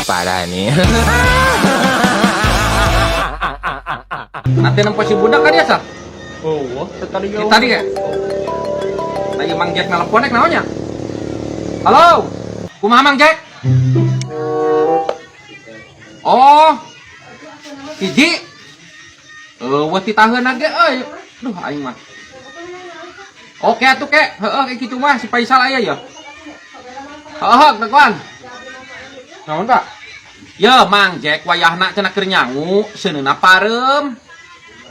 parah nih. Nanti nampak si budak kan ya, Sal? Oh, tadi Tadi ya? Lagi Mang Jack nelpon namanya. Halo, kumaha Mang Jack? Oh, hiji. Buat ditahan aja, Duh, aing mah. Oke atuh kek, kayak gitu mah si Faisal aya ya. Dakuan. Naon, Pak? Ya, Mang Jack wayahna cenah keur nyangu, seuneuna parem.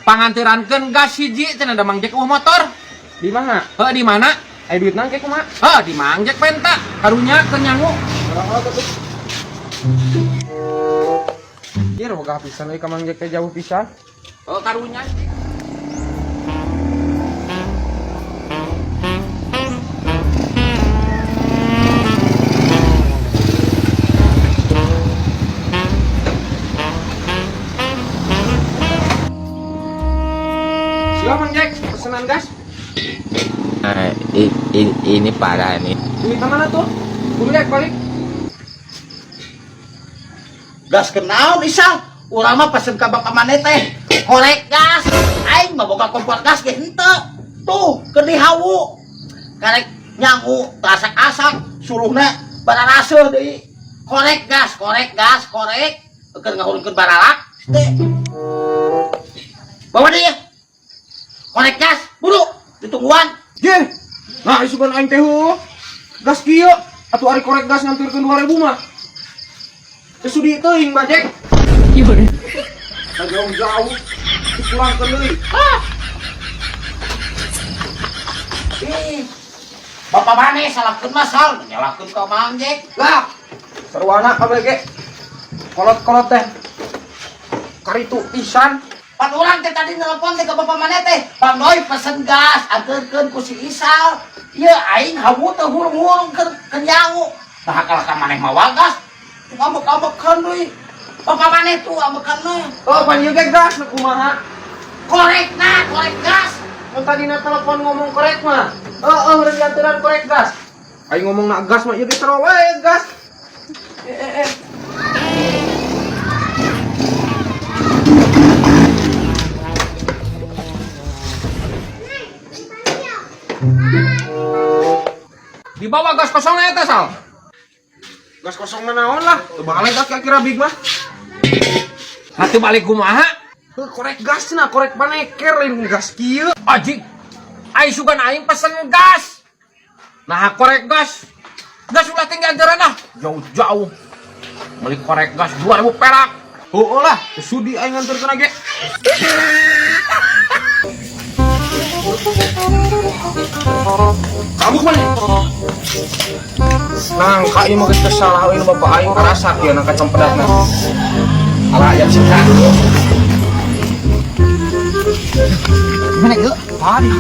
Pangantirankeun gas hiji cenah da Mang Jack motor. di mana? Di mana? Aya duit nangke kumaha? Di Mang Jack penta, karunya keur nyangu. Ieu boga pisan euy ka Mang Jack teh jauh pisan. Karunya. Mang Jack, pesanan gas. Ini parah nih. Duit mana tuh? Kudu Jack balik. Gas kenaon Isal? Urang mah pesen ka bapak maneh teh korek gas. Aing mah boga kompor gas ge henteu. Tuh, keur dihawu. Karek nyangu asak-asak suruhna bararaseuh deui. Korek gas. Keur ngahurungkeun baralak. Teh. Bawa dia. Korek gas, buru ditungguan. Ye. Nah, isukan aing teh gas kieu. Atuh ari korek gas ngampirkeun 2000 mah. Teu sudi teuing Mang Jack. Jauh-jauh dipulangkeun deui. Bapak maneh salahkeun mah sal, nyalahkeun ka Mang Jack. Lah, sarwana kabeh ge. Kolot-kolot teh. Karitu pisan. Pan urang teh tadi nelpon teh ka bapak maneh teh, Bang Doi pesen gas, anterkeun ku si Isal. Ieu aing hawu teh hurung-hurung keur nyangu. Nah kalau ka maneh mah wagas, ngambek-ngambekeun deui. Bapak maneh tuh ambekeun mah. Oh, pan ieu ge gas kumaha? Korek gas. Mun tadina telepon ngomong korek mah. Urang dianturan korek gas. Aing ngomongna gas mah ieu ge sarua wae gas. Dibawa gas kosongnya eta, Sal. Gas kosong mah naon lah. Teu balik gas kira big mah. Hati balik kumaha? Korek gasna, korek paneker lain gas kieu. Ajing. Aing sugan aing pesen gas. Nah, korek gas. Gas ulah tinggal jalan jauh-jauh. Beli korek gas 2000 perak. Heueuh lah, teu sudi aing nganterkeun age. Kabuk mana? Nangka ieu mah geus salah ieu bapak aing karasa ieu nangka cempedakna. Ala aya cinta. Gimana ge? Tadi.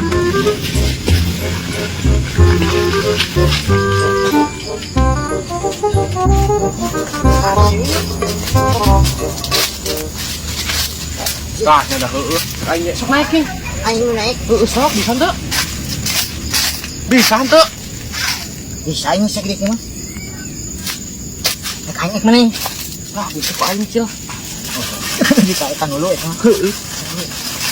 Gasnya dah heueuh. Aing sok naik nih. Aing naik. Sok bisa teu? Bisa teu? Bisa aing segede mah. Nek aing mana? Bisa kok aing cil. Ditaekan dulu eta. Heueuh.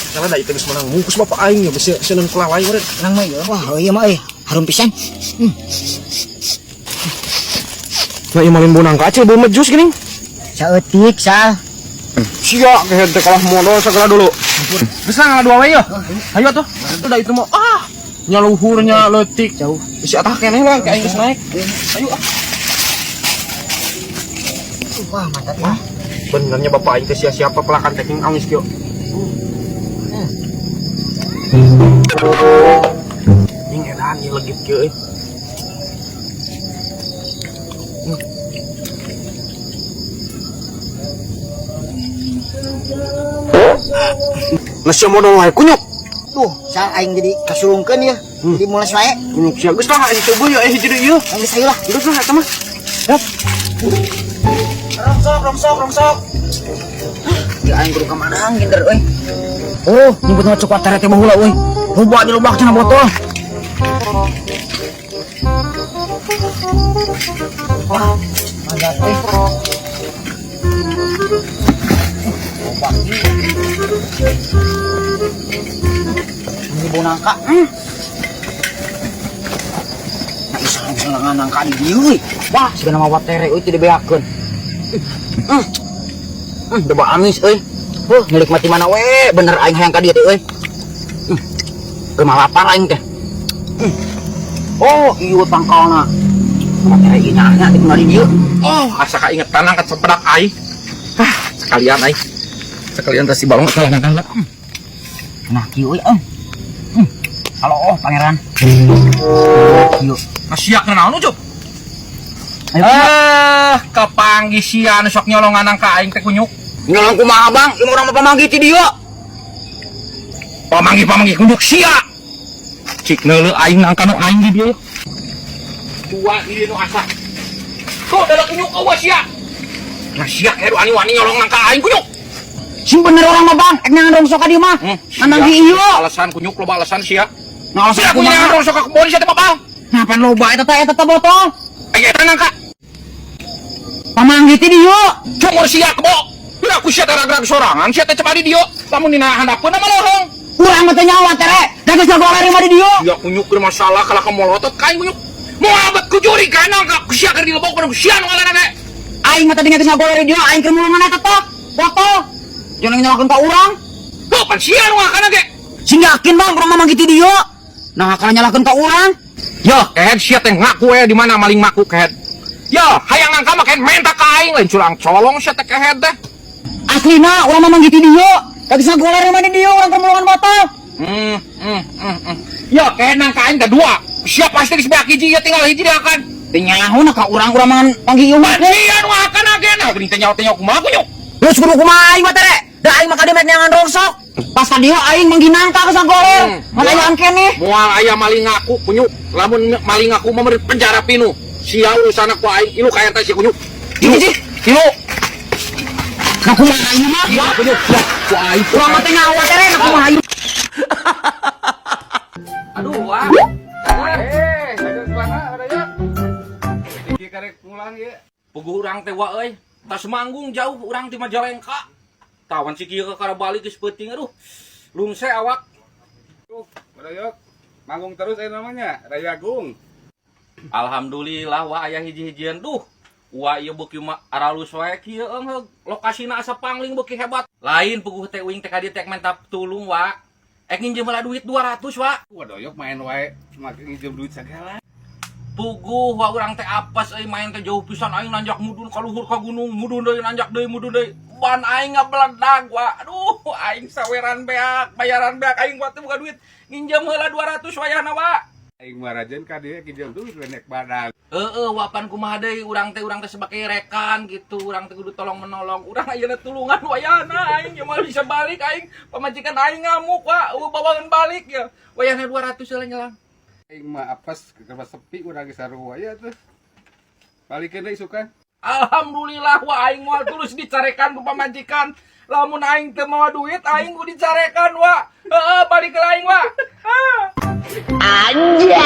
Karena da itu geus menang mungkus bapak aing ya bisi seneng kulalai urang. Nang mah ieu. Wah, ieu mah harum pisan. Nah, ieu malin bonang kacil beuh mejus gini. Saeutik sal. Sia geus teh kalah modal segala dulu. Bisa ngalah dua we ya. Ayo tuh. Udah itu mah nyaluhurnya leutik jauh. Bisa atah keneh lah kayak geus naik. Ayo Wah, mantap mah. Benernya bapak aing teh siapa pelakan taking angis kieu. Ning edan ieu legit kieu euy. Nasi modal wae kunyuk. Tuh, sal aing jadi kasulungkeun ya. Jadi mules wae. Kunyuk sia geus lah ieu teu ya hiji deui ieu. Geus ayo lah. Geus lah eta mah. Yap. Rongsok. Di aing kudu ka madang ginder euy. Oh, nyebutna coklat teh teh baheula euy. Loba di lobak cenah botol. Wah, mantap euy. Ini bau nangka. Nah, bisa nangka di dieu euy. Wah, sigana mah watere euy teu dibeakeun. Udah amis euy. Milik mati mana we, bener aing hayang ka dieu teh euy. Mah lapar aing teh. Oh, ieu pangkalna. Watere inahnya di kemari dieu. Oh, asa kaingetan angkat sepedak aing. Sekalian aing. Sekalian teh si balong teh nangkal. Nah, kieu euy. Halo, pangeran. Kieu. Nasiak naon ucup? Ayo, Kepanggisian sok nyolongan ka aing teh kunyuk. nyolong kumaha bang? Ieu urang mah pamanggi ti dieu. Pamanggi kunyuk sia. Cik neuleuh aing nangka nu aing di dieu. Tua di dieu nu asa. Tuh ada kunyuk awas sia. Nasiak heru ani-wani nyolong nangka aing kunyuk. Sing bener orang mah bang, ek nyangan rongsok ka dieu mah. Nandang di ieu. Alasan kunyuk loba alasan sia. Nah, Sia alasan kunyuk kumaha? rongsok ka kebon sia teh babal. Ngapain loba eta teh botol? Aya eta nangka. Pamanggi ti dieu. Cumur sia kebo. Bila aku sia teh ragrag sorangan sia teh cepat di dieu. Lamun dina handapeun mah lohong. Urang mah teh nyawa tere. Da geus golari mah di dieu. Ya kunyuk keur masalah kalau kemolotot kain kunyuk. Mau abet ku juri ka nangka ku sia keur dilebok panu sia nu ngaranna ge. Aing mah tadi geus golari di dieu, aing keur mulungan eta teh. Botol. Jangan nyalakeun ka urang. Tuh pan sia nu ngaranna ge. Sing yakin bang, urang mah manggi ti dieu. Nah, kalau nyalakeun ka urang. Yo, kehed sia teh ngaku di mana maling maku kehed. Yo, hayang angka mah kehed menta ka aing lain curang colong sia teh kehed teh. Aslina, urang mah manggi ti dieu. Da geus golari mah di dieu, urang keur mulungan botol. Yo, kehed nangka aing teh dua. Sia pasti geus beak hiji ya tinggal hiji deakan. Teu nyaho ka urang mah manggi ieu mah. Sia nu akan agena geuning teh nyawa kumaha kunyuk. Geus kudu kumaha aing mah tere. Da aing mah kademet nyangan rongsok. Pas ka dieu aing manggi nangka geus golor. Mana yang keneh? Moal aya maling ngaku kunyuk. Lamun maling ngaku mah meureun penjara pinu. Sia urusan ku aing ilu ka eta si kunyuk. Ilu. Nah kumaha ieu mah? Iya kunyuk. Ya, ku aing. Urang mah teh nyawa tere, nah kumaha ieu? Aduh, wah. Sageus mana ada ya? Iki karek ngulang ieu. Puguh urang teh wa euy. Tas manggung jauh urang ti Majalengka. Tawan si kieu ka balik geus peuting aduh. Lungse awak. Tuh, Rayok. Manggung terus namanya, Rayagung. Alhamdulillah wa aya hiji-hijian duh. Wa ieu beuki mah aralus wae kieu eung lokasina asa pangling beuki hebat. Lain puguh teh uing teh ka dieu teh mentap tulung wa. Ek nginjem heula duit 200 wa. Doyok main wae, make nginjem duit sagala. Puguh wa urang teh apes euy main teh jauh pisan aing nanjak mudun ka luhur ka gunung, mudun deui nanjak deui mudun deui. Ban aing ngabeledag wa. Aduh, aing saweran beak, bayaran beak aing buat teh buka duit. Nginjem heula 200 wayahna wa. Aing marajen ka dieu nginjem duit nek badag. Wapan kumaha deui urang teh sebagai rekan gitu. Urang teh kudu tolong menolong. Urang ayeuna tulungan wayahna aing mah bisa balik aing pamajikan aing ngamuk wa, bawaeun balik ya. Wayahna 200 heula nyelang. Aing mah apes kerba sepi urang geus sarua ya teh. Balikeun deui sukan. Alhamdulillah wa aing moal tulus dicarekan ku pamajikan. Lamun aing teu mawa duit aing ku dicarekan wa. Balik ke aing wa. Anjay.